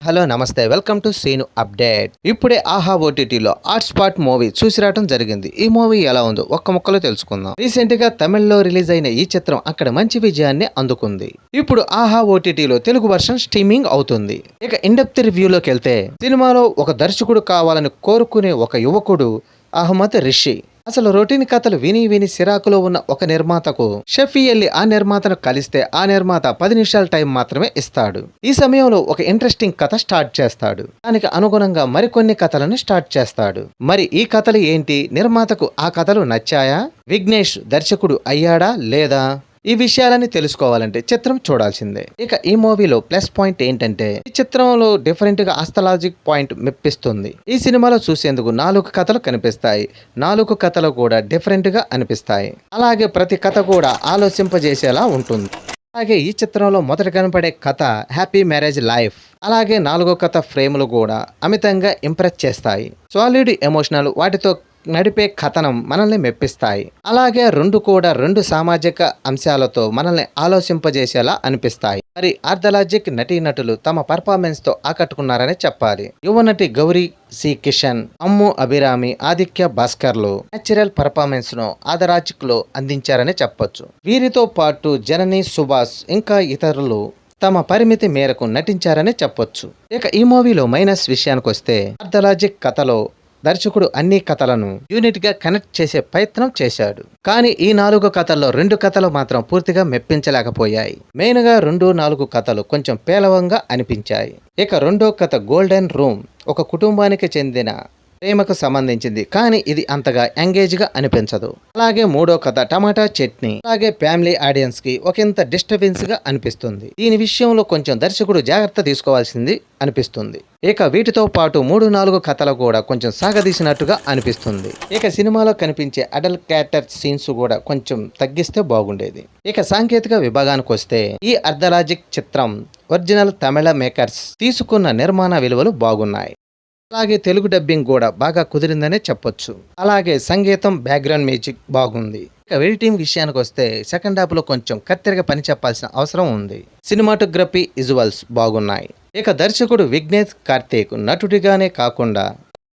Hello నమస్తే welcome to scene update. ఇప్పుడే ఆహా ఓటీటీలో హాట్ స్పాట్ మూవీ చూసి రావడం జరిగింది. ఈ మూవీ ఎలా ఉందో ఒక్క ముక్కలో తెలుసుకుందాం. రీసెంట్ గా తమిళ్లో రిలీజ్ అయిన ఈ చిత్రం అక్కడ మంచి విజయాన్ని అందుకుంది. ఇప్పుడు ఆహా ఓటీటీలో తెలుగు వర్షన్ స్ట్రీమింగ్ అవుతుంది. ఇక ఇన్డెప్త్ రివ్యూలోకి వెళ్తే సినిమాలో ఒక దర్శకుడు కావాలని కోరుకునే ఒక యువకుడు అహ్మద్ రిషి అసలు రొటీన్ కథలు విని విని సిరాకులో ఉన్న ఒక నిర్మాతకు షెఫీ వెళ్ళి ఆ నిర్మాతను కలిస్తే ఆ నిర్మాత 10 నిమిషాల టైం మాత్రమే ఇస్తాడు. ఈ సమయంలో ఒక ఇంట్రెస్టింగ్ కథ స్టార్ట్ చేస్తాడు. దానికి అనుగుణంగా మరికొన్ని కథలను స్టార్ట్ చేస్తాడు. మరి ఈ కథలు ఏంటి? నిర్మాతకు ఆ కథలు నచ్చాయా? విఘ్నేష్ దర్శకుడు అయ్యాడా లేదా? ఈ విషయాలని తెలుసుకోవాలంటే చిత్రం చూడాల్సిందే. ఇక ఈ మూవీలో ప్లస్ పాయింట్ ఏంటంటే ఈ చిత్రంలో డిఫరెంట్ గా ఆస్థలాజిక్ పాయింట్ మెప్పిస్తుంది. ఈ సినిమాలో చూసేందుకు 4 కథలు కనిపిస్తాయి. 4 కథలు కూడా డిఫరెంట్ గా అనిపిస్తాయి. అలాగే ప్రతి కథ కూడా ఆలోచింపజేసేలా ఉంటుంది. అలాగే ఈ చిత్రంలో మొదట కనపడే కథ హ్యాపీ మ్యారేజ్ లైఫ్. అలాగే 4వ కథ ఫ్రేములు కూడా అమితంగా ఇంప్రెస్ చేస్తాయి. సాలిడ్ ఎమోషనల్ వాటితో నడిపే కథనం మనల్ని మెప్పిస్తాయి. అలాగే రెండు సామాజిక అంశాలతో మనల్ని ఆలోచింపజేసేలా అనిపిస్తాయి. మరి ఆర్థలాజిక్ నటీనటులు తమ పర్ఫార్మెన్స్ తో ఆకట్టుకున్నారని చెప్పాలి. యువ నటి గౌరీ సి కిషన్, అమ్ము అభిరామి, ఆదిత్య భాస్కర్లు నేచురల్ పర్ఫార్మెన్స్ ను ఆర్థలాజిక్ లో అందించారని చెప్పొచ్చు. వీరితో పాటు జనని సుభాష్ ఇంకా ఇతరులు తమ పరిమితి మేరకు నటించారని చెప్పొచ్చు. ఇక ఈ మూవీలో మైనస్ విషయానికి వస్తే ఆర్థలాజిక్ కథలో దర్శకుడు అన్ని కథలను యూనిట్ గా కనెక్ట్ చేసే ప్రయత్నం చేశాడు. కానీ ఈ 4 కథల్లో 2 కథలు మాత్రం పూర్తిగా మెప్పించలేకపోయాయి. మెయిన్ గా 4 కథలు కొంచెం పేలవంగా అనిపించాయి. ఇక రెండో కథ గోల్డెన్ రూమ్ ఒక కుటుంబానికి చెందిన ప్రేమకు సంబంధించింది. కానీ ఇది అంతగా ఎంగేజ్ గా అనిపించదు. అలాగే మూడో కథ టమాటా చట్నీ అలాగే ఫ్యామిలీ ఆడియన్స్ కి ఒకంత డిస్టర్బెన్స్ గా అనిపిస్తుంది. దీని విషయంలో కొంచెం దర్శకుడు జాగ్రత్త తీసుకోవాల్సింది అనిపిస్తుంది. ఇక వీటితో పాటు 3-4 కథలు కూడా కొంచెం సాగదీసినట్టుగా అనిపిస్తుంది. ఇక సినిమాలో కనిపించే అడల్ట్ క్యారెక్టర్ సీన్స్ కూడా కొంచెం తగ్గిస్తే బాగుండేది. ఇక సాంకేతిక విభాగానికి వస్తే ఈ ఆర్థలాజిక్ చిత్రం ఒరిజినల్ తమిళ మేకర్స్ తీసుకున్న నిర్మాణ విలువలు బాగున్నాయి. అలాగే తెలుగు డబ్బింగ్ కూడా బాగా కుదిరిందనే చెప్పొచ్చు. అలాగే సంగీతం బ్యాక్గ్రౌండ్ మ్యూజిక్ బాగుంది. ఇక ఎడిటింగ్ విషయానికి వస్తే సెకండ్ హాఫ్ లో కొంచెం కత్తెరగా పని చెప్పాల్సిన అవసరం ఉంది. సినిమాటోగ్రఫీ విజువల్స్ బాగున్నాయి. ఇక దర్శకుడు విఘ్నేష్ కార్తీక్ నటుడిగానే కాకుండా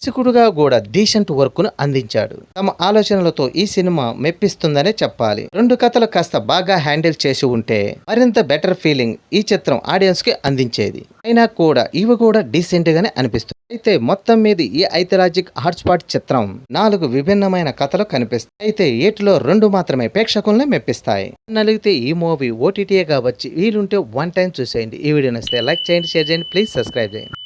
దర్శకుడుగా కూడా డీసెంట్ వర్క్ ను అందించాడు. తమ ఆలోచనలతో ఈ సినిమా మెప్పిస్తుందనే చెప్పాలి. 2 కథలు కాస్త బాగా హ్యాండిల్ చేసి ఉంటే మరింత బెటర్ ఫీలింగ్ ఈ చిత్రం ఆడియన్స్ కి అందించేది. అయినా కూడా ఇవి కూడా డీసెంట్ గానే అనిపిస్తుంది. అయితే మొత్తం మీద ఈ ఐతిహాసిక్ హాట్స్పాట్ చిత్రం 4 విభిన్నమైన కథలు కనిపిస్తాయి. అయితే వీటిలో 2 మాత్రమే ప్రేక్షకుల్ని మెప్పిస్తాయి. నలిగితే ఈ మూవీ ఓటీటీగా వచ్చి వీలుంటే 1 టైం చూసేయండి. ఈ వీడియో నచ్చితే లైక్ చేయండి, షేర్ చేయండి, ప్లీజ్ సబ్స్క్రైబ్ చేయండి.